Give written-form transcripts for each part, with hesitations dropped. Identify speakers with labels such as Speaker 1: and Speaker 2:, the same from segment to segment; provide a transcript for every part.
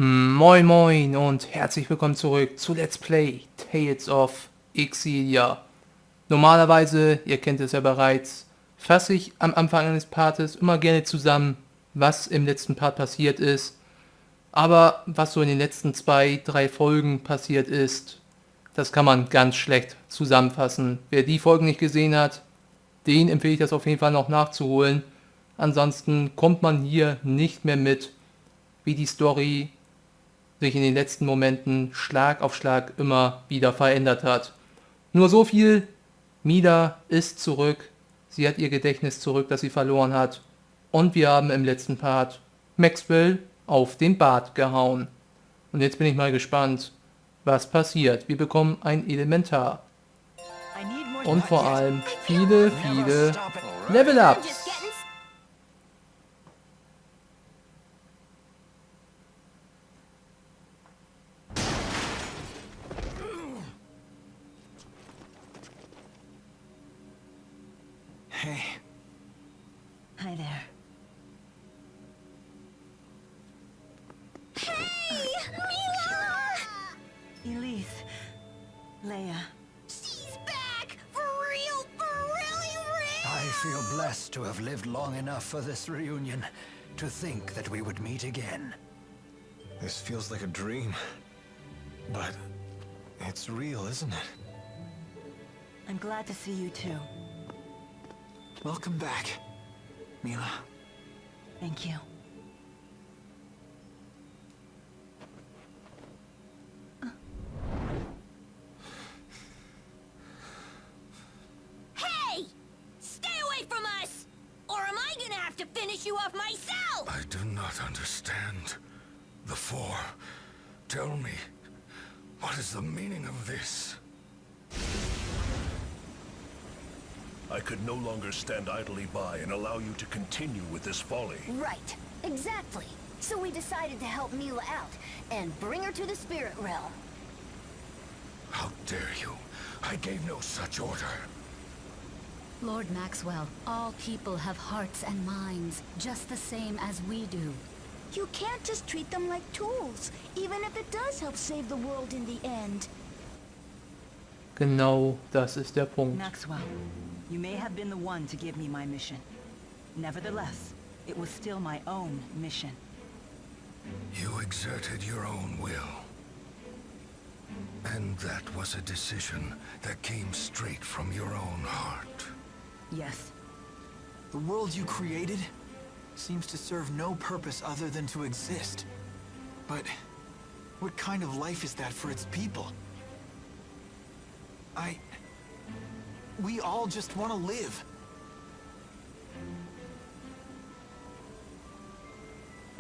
Speaker 1: Moin moin und herzlich willkommen zurück zu Let's Play Tales of Xillia. Normalerweise, ihr kennt es ja bereits, fasse ich am Anfang eines Partes immer gerne zusammen, was im letzten Part passiert ist. Aber was so in den letzten 2-3 Folgen passiert ist, das kann man ganz schlecht zusammenfassen. Wer die Folgen nicht gesehen hat, den empfehle ich das auf jeden Fall noch nachzuholen. Ansonsten kommt man hier nicht mehr mit, wie die Story sich in den letzten Momenten Schlag auf Schlag immer wieder verändert hat. Nur so viel, Milla ist zurück, sie hat ihr Gedächtnis zurück, das sie verloren hat, und wir haben im letzten Part Maxwell auf den Bart gehauen. Und jetzt bin ich mal gespannt, was passiert. Wir bekommen ein Elementar. Und vor allem viele Level-Ups.
Speaker 2: Hey.
Speaker 3: Hi there.
Speaker 4: Hey, Milla!
Speaker 3: Elise. Leia.
Speaker 4: She's back! For real, for really real!
Speaker 2: I feel blessed to have lived long enough for this reunion to think that we would meet again.
Speaker 5: This feels like a dream. But it's real, isn't it?
Speaker 3: I'm glad to see you too.
Speaker 2: Welcome back, Milla.
Speaker 3: Thank you.
Speaker 4: Hey! Stay away from us! Or am I gonna have to finish you off myself?
Speaker 5: I do not understand. The Four. Tell me, what is the meaning of this?
Speaker 6: I could no longer stand idly by and allow you to continue with this folly.
Speaker 4: Right, exactly. So we decided to help Milla out and bring her to the spirit realm.
Speaker 5: How dare you? I gave no such order.
Speaker 7: Lord Maxwell, all people have hearts and minds, just the same as we do.
Speaker 4: You can't just treat them like tools, even if it does help save the world in the end.
Speaker 1: Genau, das ist der Punkt.
Speaker 3: Maxwell, you may have been the one to give me my mission. Nevertheless, it was still my own mission.
Speaker 5: You exerted your own will. And that was a decision that came straight from your own heart.
Speaker 3: Yes.
Speaker 2: The world you created seems to serve no purpose other than to exist. But what kind of life is that for its people? We all just want to live.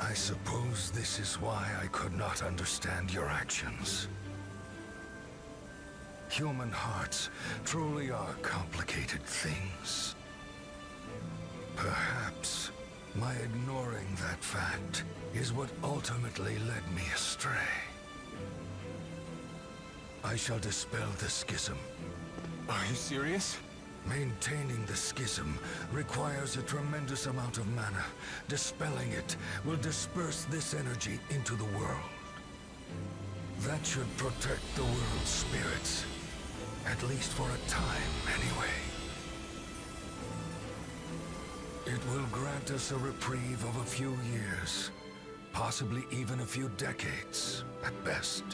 Speaker 5: I suppose this is why I could not understand your actions. Human hearts truly are complicated things. Perhaps my ignoring that fact is what ultimately led me astray. I shall dispel the schism.
Speaker 2: Are you serious?
Speaker 5: Maintaining the schism requires a tremendous amount of mana. Dispelling it will disperse this energy into the world. That should protect the world's spirits. At least for a time, anyway. It will grant us a reprieve of a few years. Possibly even a few decades, at best.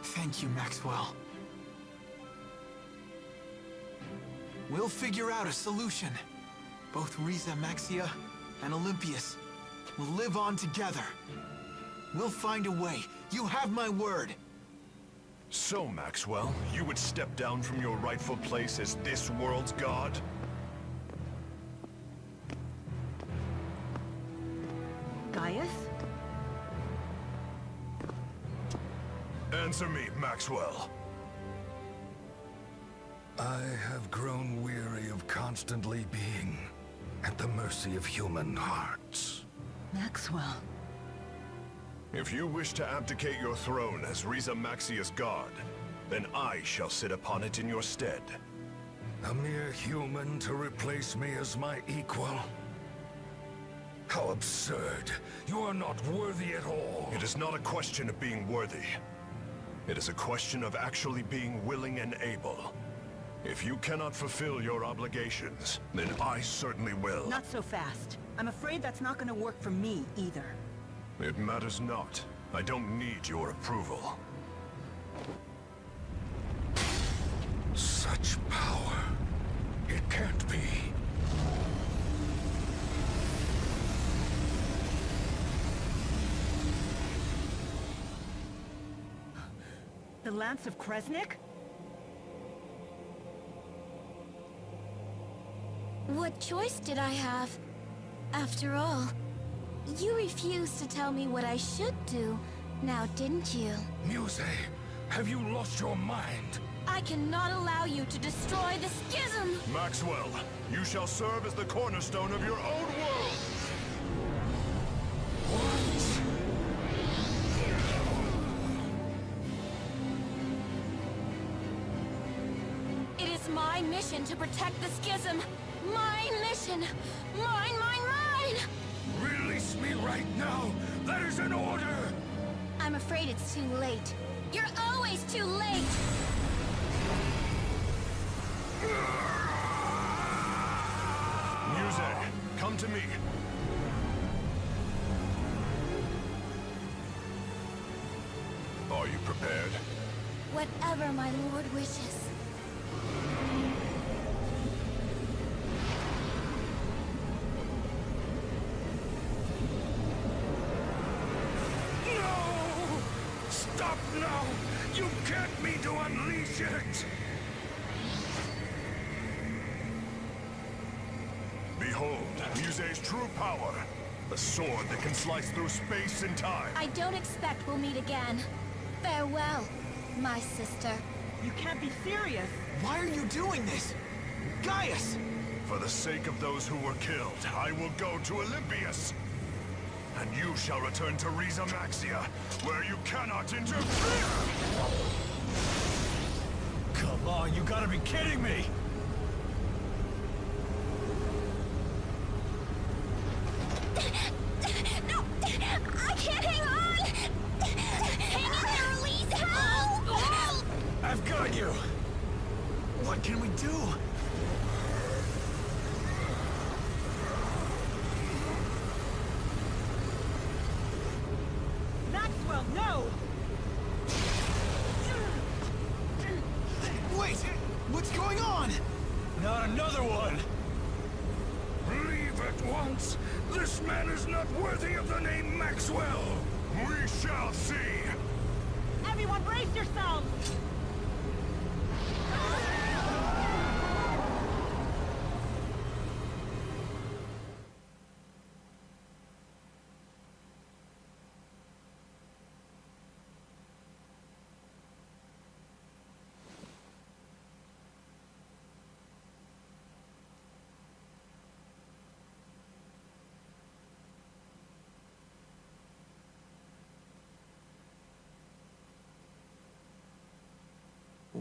Speaker 2: Thank you, Maxwell. We'll figure out a solution. Both Riza Maxia and Olympius will live on together. We'll find a way. You have my word.
Speaker 6: So, Maxwell, you would step down from your rightful place as this world's god?
Speaker 3: Gaius?
Speaker 6: Answer me, Maxwell.
Speaker 5: I have grown weary of constantly being at the mercy of human hearts.
Speaker 3: Maxwell.
Speaker 6: If you wish to abdicate your throne as Riza Maxia's god, then I shall sit upon it in your stead.
Speaker 5: A mere human to replace me as my equal? How absurd. You are not worthy at all.
Speaker 6: It is not a question of being worthy. It is a question of actually being willing and able. If you cannot fulfill your obligations, then I certainly will.
Speaker 3: Not so fast. I'm afraid that's not gonna work for me, either.
Speaker 6: It matters not. I don't need your approval.
Speaker 5: Such power. It can't be.
Speaker 3: The Lance of Kresnik?
Speaker 8: What choice did I have? After all, you refused to tell me what I should do, now didn't you?
Speaker 5: Muse, have you lost your mind?
Speaker 8: I cannot allow you to destroy the schism!
Speaker 6: Maxwell, you shall serve as the cornerstone of your own world!
Speaker 8: It is my mission to protect the schism! My mission! Mine, mine, mine!
Speaker 5: Release me right now! That is an order!
Speaker 8: I'm afraid it's too late. You're always too late!
Speaker 6: Muse, come to me. Are you prepared?
Speaker 8: Whatever my lord wishes.
Speaker 5: No! Stop now! You can't mean to unleash it!
Speaker 6: Behold, Muse's true power. A sword that can slice through space and time.
Speaker 8: I don't expect we'll meet again. Farewell, my sister.
Speaker 3: You can't be serious!
Speaker 2: Why are you doing this? Gaius!
Speaker 6: For the sake of those who were killed, I will go to Olympias. And you shall return to Riza Maxia, where you cannot interfere!
Speaker 2: Come on, you gotta be kidding me!
Speaker 8: No! I can't hang on! Hang in there, Elise! Help! Help!
Speaker 2: I've got you! What can we do?
Speaker 3: Maxwell, no!
Speaker 2: Wait! What's going on? Not another one!
Speaker 5: Leave at once! This man is not worthy of the name Maxwell!
Speaker 6: We shall see!
Speaker 3: Everyone brace yourselves!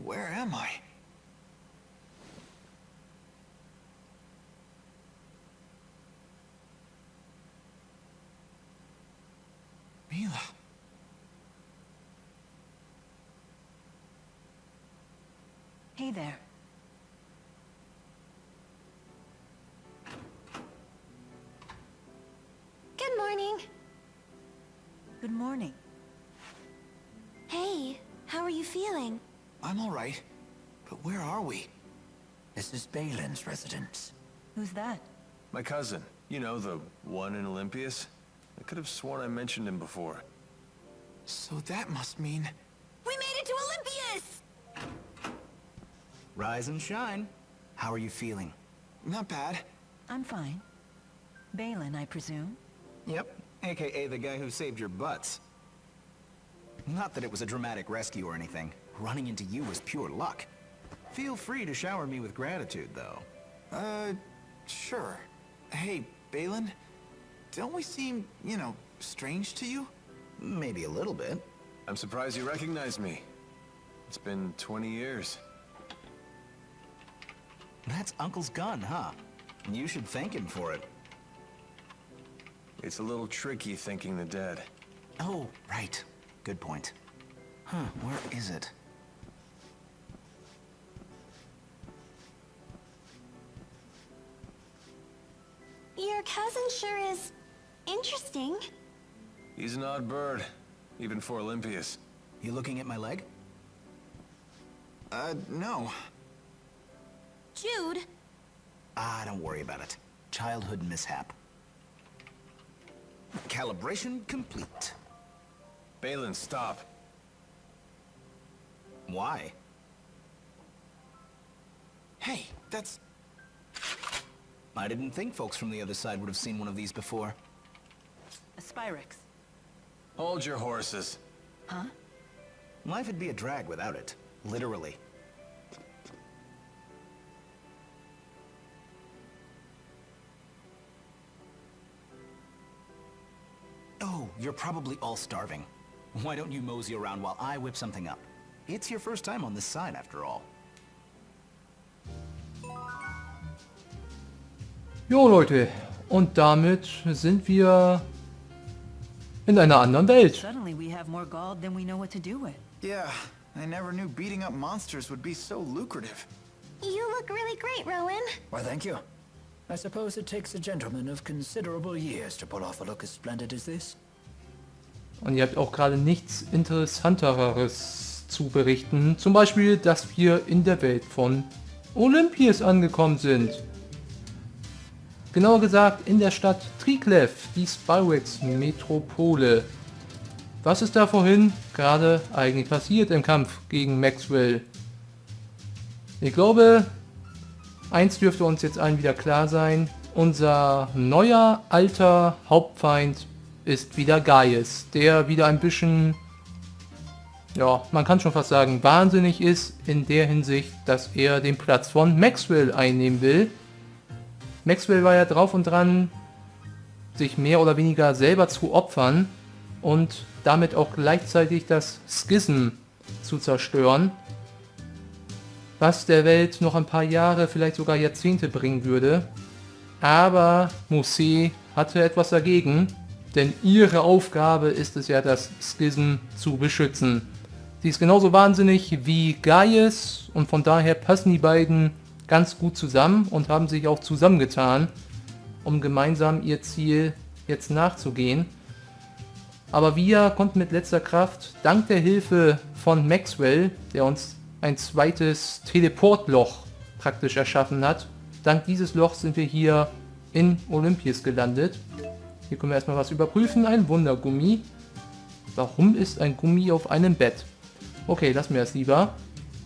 Speaker 2: Where am I? Milla.
Speaker 3: Hey there.
Speaker 8: Good morning.
Speaker 3: Good morning.
Speaker 8: Hey, how are you feeling?
Speaker 2: I'm all right. But where are we?
Speaker 9: This is Balin's residence.
Speaker 3: Who's that?
Speaker 10: My cousin. You know, the one in Olympias. I could have sworn I mentioned him before.
Speaker 2: So that must mean...
Speaker 8: We made it to Olympias!
Speaker 9: Rise and shine. How are you feeling?
Speaker 2: Not bad.
Speaker 3: I'm fine. Balin, I presume?
Speaker 9: Yep, aka the guy who saved your butts. Not that it was a dramatic rescue or anything. Running into you was pure luck. Feel free to shower me with gratitude, though.
Speaker 2: Sure. Hey, Balin, don't we seem, strange to you?
Speaker 9: Maybe a little bit.
Speaker 10: I'm surprised you recognize me. It's been 20 years.
Speaker 9: That's Uncle's gun, huh? You should thank him for it.
Speaker 10: It's a little tricky thinking the dead.
Speaker 9: Oh, right. Good point. Huh, where is it?
Speaker 8: Your cousin sure is interesting.
Speaker 10: He's an odd bird, even for Olympius.
Speaker 9: You looking at my leg?
Speaker 2: No.
Speaker 8: Jude,
Speaker 9: Don't worry about it. Childhood mishap. Calibration complete.
Speaker 10: Balin, stop.
Speaker 9: Why?
Speaker 2: Hey, that's...
Speaker 9: I didn't think folks from the other side would have seen one of these before.
Speaker 3: A Spyrix.
Speaker 10: Hold your horses.
Speaker 3: Huh?
Speaker 9: Life would be a drag without it. Literally. Oh, you're probably all starving. Why don't you mosey around while I whip something up? It's your first time on this side, after all.
Speaker 1: Jo Leute, und damit sind wir in einer anderen Welt.
Speaker 3: Suddenly we have more gold than we know what to do with.
Speaker 2: Yeah, I never knew beating up monsters would be so lucrative.
Speaker 8: you look really great, Rowan.
Speaker 11: Why, thank you. I suppose it takes a gentleman of considerable years to pull off a look as splendid as this.
Speaker 1: Und ihr habt auch gerade nichts Interessanteres zu berichten. Zum Beispiel, dass wir in der Welt von Olympias angekommen sind. Genauer gesagt in der Stadt Triglav, die Spyrix-Metropole. Was ist da vorhin gerade eigentlich passiert im Kampf gegen Maxwell? Ich glaube, eins dürfte uns jetzt allen wieder klar sein. Unser neuer, alter Hauptfeind ist wieder Gaius, der wieder ein bisschen, ja, man kann schon fast sagen, wahnsinnig ist in der Hinsicht, dass er den Platz von Maxwell einnehmen will. Maxwell war ja drauf und dran, sich mehr oder weniger selber zu opfern und damit auch gleichzeitig das Schism zu zerstören, was der Welt noch ein paar Jahre, vielleicht sogar Jahrzehnte bringen würde. Aber Mousse hatte etwas dagegen, denn ihre Aufgabe ist es ja, das Schism zu beschützen. Sie ist genauso wahnsinnig wie Gaius und von daher passen die beiden ganz gut zusammen und haben sich auch zusammengetan, um gemeinsam ihr Ziel jetzt nachzugehen. Aber wir konnten mit letzter Kraft, dank der Hilfe von Maxwell, der uns ein zweites Teleportloch praktisch erschaffen hat, dank dieses Lochs sind wir hier in Olympias gelandet. Hier können wir erstmal was überprüfen, ein Wundergummi. Warum ist ein Gummi auf einem Bett? Okay, lassen wir es lieber.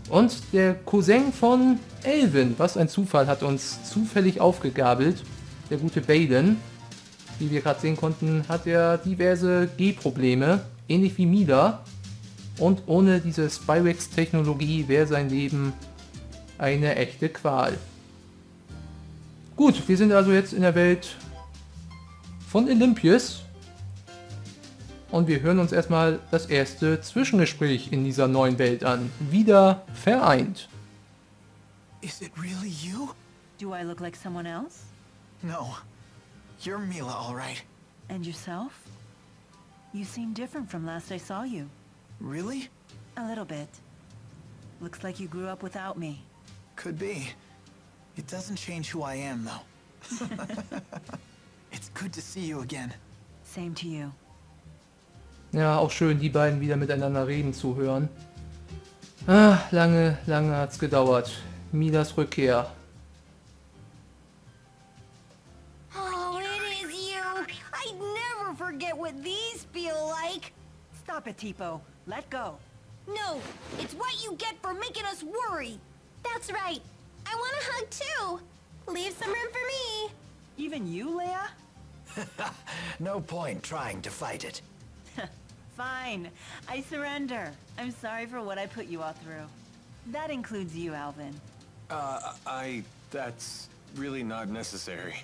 Speaker 1: Und der Cousin von Elvin, was ein Zufall, hat uns zufällig aufgegabelt. Der gute Balin, wie wir gerade sehen konnten, hat er diverse Gehprobleme, ähnlich wie Milla. Und ohne diese Spyrix-Technologie wäre sein Leben eine echte Qual. Gut, wir sind also jetzt in der Welt von Olympias. Und wir hören uns erstmal das erste Zwischengespräch in dieser neuen Welt an. Wieder vereint.
Speaker 2: Is it really you?
Speaker 3: Do I look like someone else?
Speaker 2: No. You're Milla, all right.
Speaker 3: And yourself? You seem different from last I saw you.
Speaker 2: Really?
Speaker 3: A little bit. Looks like you grew up without me.
Speaker 2: Could be. It doesn't change who I am, though. It's good to see you again.
Speaker 3: Same to you.
Speaker 1: Ja, auch schön, die beiden wieder miteinander reden zu hören. Ah, lange hat's gedauert. Millas Rückkehr.
Speaker 4: Oh, it is you! I'd never forget what these feel like!
Speaker 3: Stop it, Tipo. Let go.
Speaker 4: No, it's what you get for making us worry!
Speaker 8: That's right. I want a hug too. Leave some room for me.
Speaker 3: Even you, Leia?
Speaker 11: No point trying to fight it.
Speaker 3: Fine. I surrender. I'm sorry for what I put you all through. That includes you, Alvin.
Speaker 10: That's really not necessary.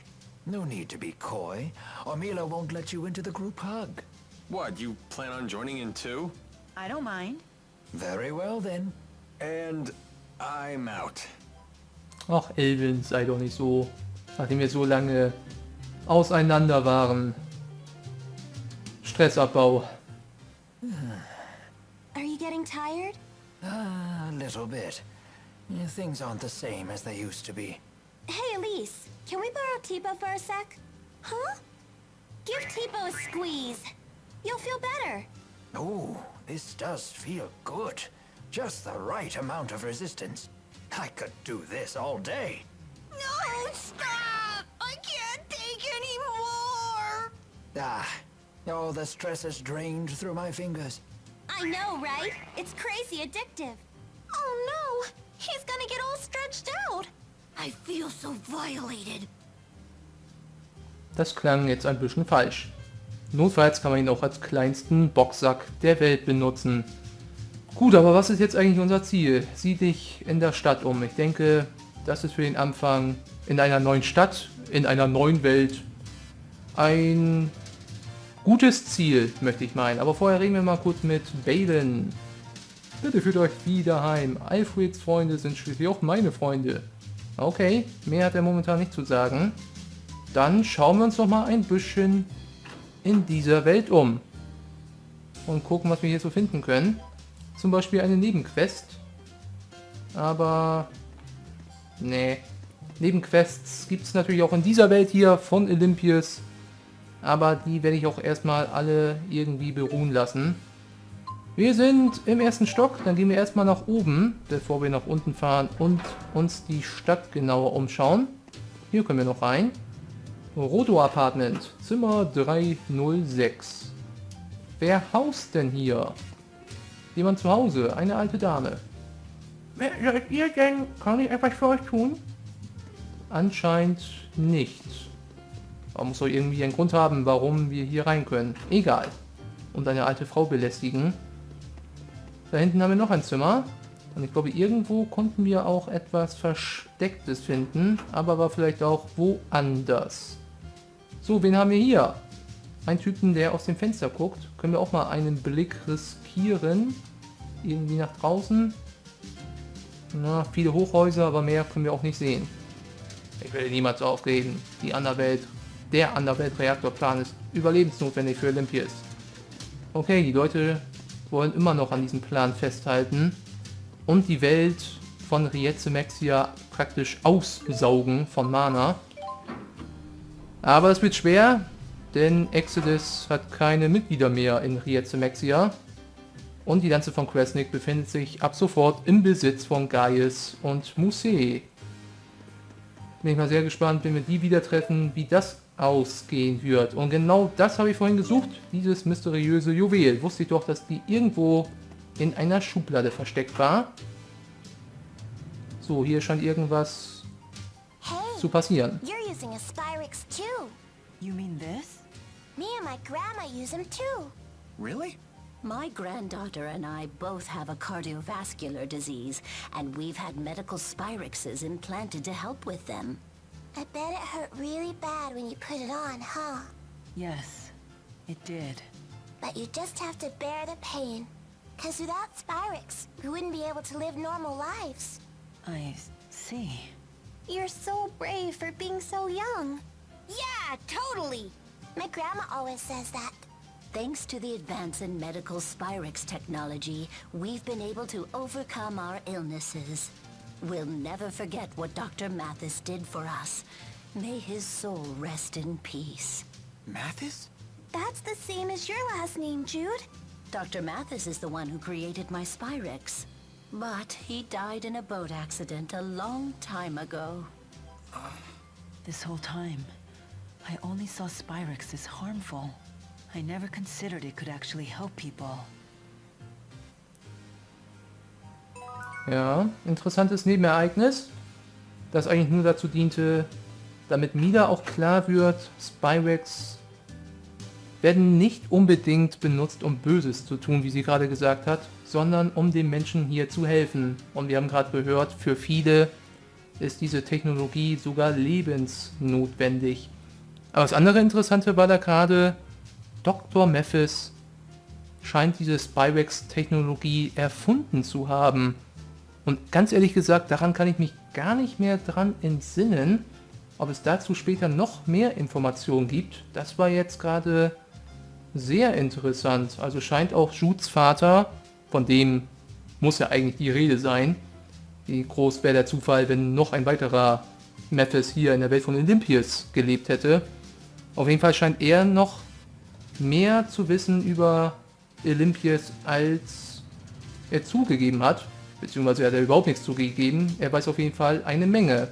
Speaker 11: No need to be coy, or Milla won't let you into the group hug.
Speaker 10: What, you plan on joining in too?
Speaker 3: I don't mind.
Speaker 11: Very well then.
Speaker 10: And I'm out.
Speaker 1: Ach, Elvin, sei doch nicht so. Nachdem wir so lange auseinander waren. Stressabbau.
Speaker 8: Are you getting tired?
Speaker 11: A little bit. Things aren't the same as they used to be.
Speaker 8: Hey, Elise, can we borrow Tipo for a sec? Huh? Give Tipo a squeeze. You'll feel better.
Speaker 11: Oh, this does feel good. Just the right amount of resistance. I could do this all day.
Speaker 8: No, stop! I can't take any more!
Speaker 11: All the stress is drained through my fingers.
Speaker 8: I know, right? It's crazy addictive. Oh no! He's gonna get all stretched out! I feel so violated.
Speaker 1: Das klang jetzt ein bisschen falsch. Notfalls kann man ihn auch als kleinsten Boxsack der Welt benutzen. Gut, aber was ist jetzt eigentlich unser Ziel? Sieh dich in der Stadt um. Ich denke, das ist für den Anfang in einer neuen Stadt, in einer neuen Welt ein gutes Ziel, möchte ich meinen. Aber vorher reden wir mal kurz mit Balen. Bitte führt euch wieder heim. Alfreds Freunde sind schließlich auch meine Freunde. Okay, mehr hat er momentan nicht zu sagen. Dann schauen wir uns noch mal ein bisschen in dieser Welt um. Und gucken, was wir hier so finden können. Zum Beispiel eine Nebenquest. Aber... nee. Nebenquests gibt es natürlich auch in dieser Welt hier von Olympias. Aber die werde ich auch erstmal alle irgendwie beruhen lassen. Wir sind im ersten Stock, dann gehen wir erstmal nach oben, bevor wir nach unten fahren und uns die Stadt genauer umschauen. Hier können wir noch rein. Rodo Apartment, Zimmer 306. Wer haust denn hier? Jemand zu Hause, eine alte Dame. Wer seid ihr denn? Kann ich etwas für euch tun? Anscheinend nicht. Man muss doch irgendwie einen Grund haben, warum wir hier rein können. Egal. Und eine alte Frau belästigen. Da hinten haben wir noch ein Zimmer. Und ich glaube, irgendwo konnten wir auch etwas Verstecktes finden. Aber war vielleicht auch woanders. So, wen haben wir hier? Ein Typen, der aus dem Fenster guckt. Können wir auch mal einen Blick riskieren. Irgendwie nach draußen. Na, viele Hochhäuser, aber mehr können wir auch nicht sehen. Ich will niemals aufreden. Die Anderwelt, der Anderwelt-Reaktorplan ist überlebensnotwendig für Olympias. Okay, die Leute wollen immer noch an diesem Plan festhalten und die Welt von Maxia praktisch aussaugen von Mana. Aber es wird schwer, denn Exodus hat keine Mitglieder mehr in Maxia und die Lanze von Kresnik befindet sich ab sofort im Besitz von Gaius und Musée. Bin ich mal sehr gespannt, wenn wir die wieder treffen, wie das ausgehen wird. Und genau das habe ich vorhin gesucht, dieses mysteriöse Juwel. Wusste ich doch, dass die irgendwo in einer Schublade versteckt war. So, hier scheint irgendwas zu passieren.
Speaker 4: You're using a Spyrix too.
Speaker 3: You mean this?
Speaker 4: Me and my grandma use them too.
Speaker 9: Really?
Speaker 7: My granddaughter and I both have a cardiovascular disease, and we've had medical Spyrixes implanted to help with them.
Speaker 4: I bet it hurt really bad when you put it on, huh?
Speaker 3: Yes, it did.
Speaker 4: But you just have to bear the pain. 'Cause without Spyrix, we wouldn't be able to live normal lives.
Speaker 3: I see.
Speaker 4: You're so brave for being so young. Yeah, totally. My grandma always says that.
Speaker 7: Thanks to the advance in medical Spyrix technology, we've been able to overcome our illnesses. We'll never forget what Dr. Mathis did for us. May his soul rest in peace.
Speaker 9: Mathis?
Speaker 4: That's the same as your last name, Jude.
Speaker 7: Dr. Mathis is the one who created my Spyrix. But he died in a boat accident a long time ago.
Speaker 3: This whole time, I only saw Spyrix as harmful. I never considered it could actually help people.
Speaker 1: Ja, interessantes Nebenereignis, das eigentlich nur dazu diente, damit Milla auch klar wird, Spyrix werden nicht unbedingt benutzt, um Böses zu tun, wie sie gerade gesagt hat, sondern um den Menschen hier zu helfen. Und wir haben gerade gehört, für viele ist diese Technologie sogar lebensnotwendig. Aber das andere Interessante war da gerade, Dr. Mathis scheint diese Spyrix-Technologie erfunden zu haben. Und ganz ehrlich gesagt, daran kann ich mich gar nicht mehr dran entsinnen, ob es dazu später noch mehr Informationen gibt. Das war jetzt gerade sehr interessant. Also scheint auch Judes Vater, von dem muss ja eigentlich die Rede sein. Wie groß wäre der Zufall, wenn noch ein weiterer Memphis hier in der Welt von Olympias gelebt hätte. Auf jeden Fall scheint er noch mehr zu wissen über Olympias, als er zugegeben hat. Beziehungsweise hat er überhaupt nichts zugegeben. Er weiß auf jeden Fall eine Menge.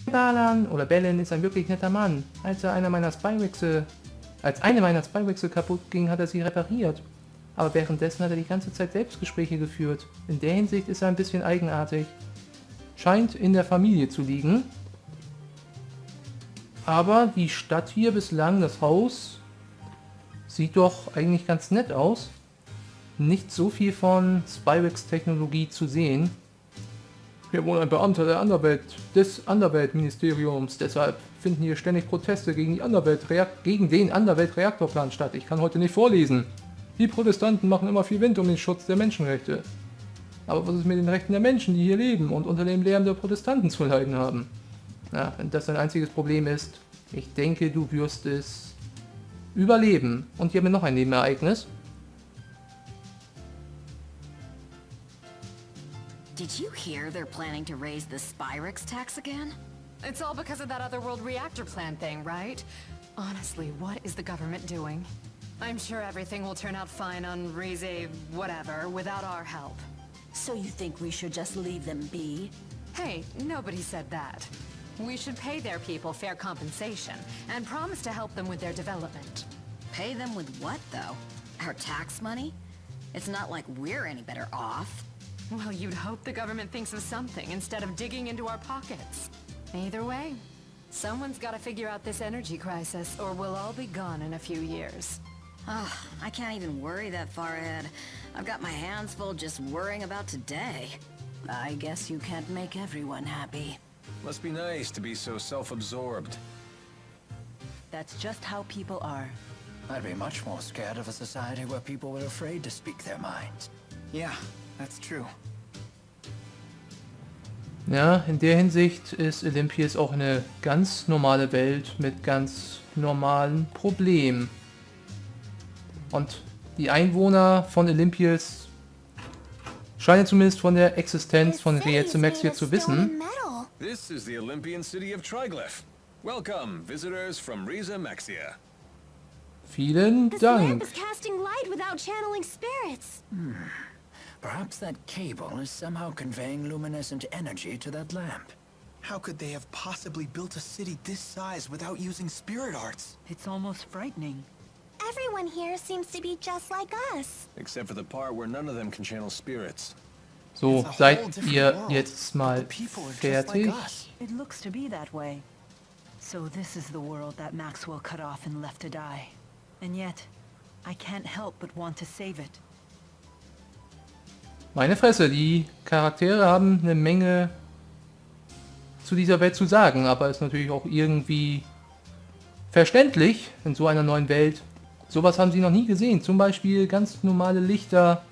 Speaker 1: Bellin ist ein wirklich netter Mann. Als eine meiner Spyrexe kaputt ging, hat er sie repariert. Aber währenddessen hat er die ganze Zeit Selbstgespräche geführt. In der Hinsicht ist er ein bisschen eigenartig. Scheint in der Familie zu liegen. Aber die Stadt hier bislang, das Haus, sieht doch eigentlich ganz nett aus. Nicht so viel von Spyrex-Technologie zu sehen. Hier wohnt ein Beamter des Underwelt-Ministeriums, deshalb finden hier ständig Proteste gegen den Underwelt-Reaktorplan statt. Ich kann heute nicht vorlesen. Die Protestanten machen immer viel Wind um den Schutz der Menschenrechte. Aber was ist mit den Rechten der Menschen, die hier leben und unter dem Lärm der Protestanten zu leiden haben? Ja, wenn das dein einziges Problem ist, ich denke, du wirst es überleben. Und hier haben wir noch ein Nebenereignis.
Speaker 12: Did you hear they're planning to raise the Spyrex tax again?
Speaker 13: It's all because of that otherworld reactor plan thing, right? Honestly, what is the government doing? I'm sure everything will turn out fine on Reise, whatever, without our help.
Speaker 7: So you think we should just leave them be?
Speaker 13: Hey, nobody said that. We should pay their people fair compensation and promise to help them with their development.
Speaker 12: Pay them with what, though? Our tax money? It's not like we're any better off.
Speaker 13: Well, you'd hope the government thinks of something instead of digging into our pockets. Either way, someone's got to figure out this energy crisis, or we'll all be gone in a few years.
Speaker 12: Oh, I can't even worry that far ahead. I've got my hands full just worrying about today.
Speaker 3: I guess you can't make everyone happy.
Speaker 10: Must be nice to be so self-absorbed.
Speaker 3: That's just how people are.
Speaker 11: I'd be much more scared of a society where people were afraid to speak their minds.
Speaker 9: Yeah, that's true.
Speaker 1: Ja, in der Hinsicht ist Olympias auch eine ganz normale Welt mit ganz normalen Problemen. Und die Einwohner von Olympias scheinen zumindest von der Existenz von Reise zu wissen.
Speaker 10: This is the Olympian city of Triglyph. Welcome, visitors from Riza Maxia.
Speaker 1: Vielen Dank.
Speaker 4: Casting light without channeling spirits.
Speaker 11: Perhaps that cable is somehow conveying luminescent energy to that lamp.
Speaker 2: How could they have possibly built a city this size without using spirit arts?
Speaker 3: It's almost frightening.
Speaker 4: Everyone here seems to be just like us.
Speaker 10: Except for the part where none of them can channel spirits.
Speaker 1: So, seid ihr jetzt mal fertig?
Speaker 3: It looks to be that way. So this is the world that Maxwell cut off and left to die. And yet, I can't help but want to save it.
Speaker 1: Meine Fresse, die Charaktere haben eine Menge zu dieser Welt zu sagen, aber ist natürlich auch irgendwie verständlich in so einer neuen Welt. Sowas haben sie noch nie gesehen. Zum Beispiel ganz normale Lichter.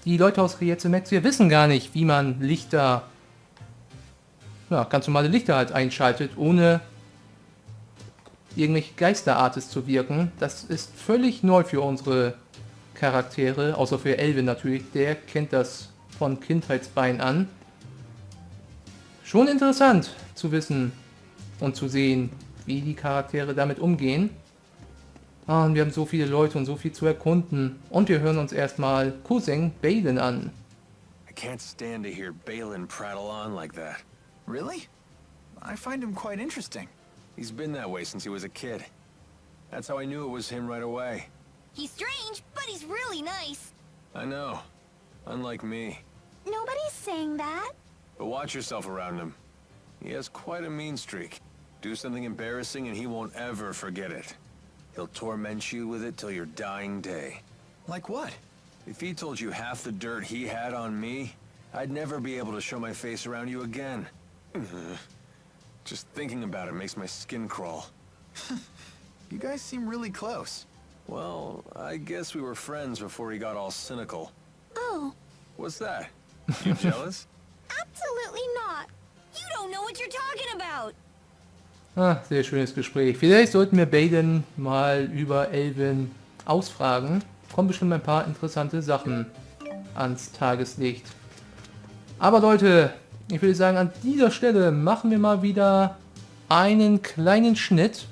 Speaker 1: Die Leute aus Reise wissen gar nicht, wie man Lichter, ja, ganz normale Lichter halt einschaltet, ohne irgendwelche Geisterartes zu wirken. Das ist völlig neu für unsere Charaktere, außer für Elvin natürlich. Der kennt das von Kindheitsbein an. Schon interessant zu wissen und zu sehen, wie die Charaktere damit umgehen. Ah, und wir haben so viele Leute und so viel zu erkunden. Und wir hören uns erstmal Cousin Balin an.
Speaker 10: I can't stand to hear Balin prattle on like that.
Speaker 9: Really? I find him quite interesting.
Speaker 10: He's been that way since he was a kid. That's how I knew it was him right away.
Speaker 4: He's strange, but he's really nice.
Speaker 10: I know. Unlike me.
Speaker 4: Nobody's saying that.
Speaker 10: But watch yourself around him. He has quite a mean streak. Do something embarrassing and he won't ever forget it. He'll torment you with it till your dying day.
Speaker 9: Like what?
Speaker 10: If he told you half the dirt he had on me, I'd never be able to show my face around you again. Just thinking about it makes my skin crawl.
Speaker 9: You guys seem really close.
Speaker 10: Well, I guess we were friends before he got all cynical.
Speaker 4: Oh.
Speaker 10: What's that? You jealous?
Speaker 4: Absolutely not. You don't know what you're talking about.
Speaker 1: Sehr schönes Gespräch. Vielleicht sollten wir Baden mal über Elven ausfragen. Kommen bestimmt ein paar interessante Sachen ans Tageslicht. Aber Leute, ich würde sagen, an dieser Stelle machen wir mal wieder einen kleinen Schnitt.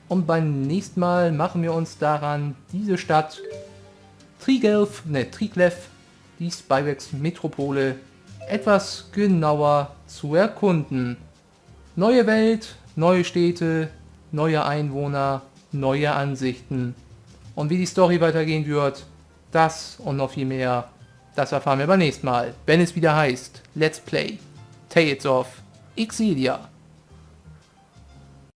Speaker 1: Und beim nächsten Mal machen wir uns daran, diese Stadt Triglev, die Spyrex Metropole, etwas genauer zu erkunden. Neue Welt, neue Städte, neue Einwohner, neue Ansichten. Und wie die Story weitergehen wird, das und noch viel mehr, das erfahren wir beim nächsten Mal, wenn es wieder heißt Let's Play Tales of Xillia.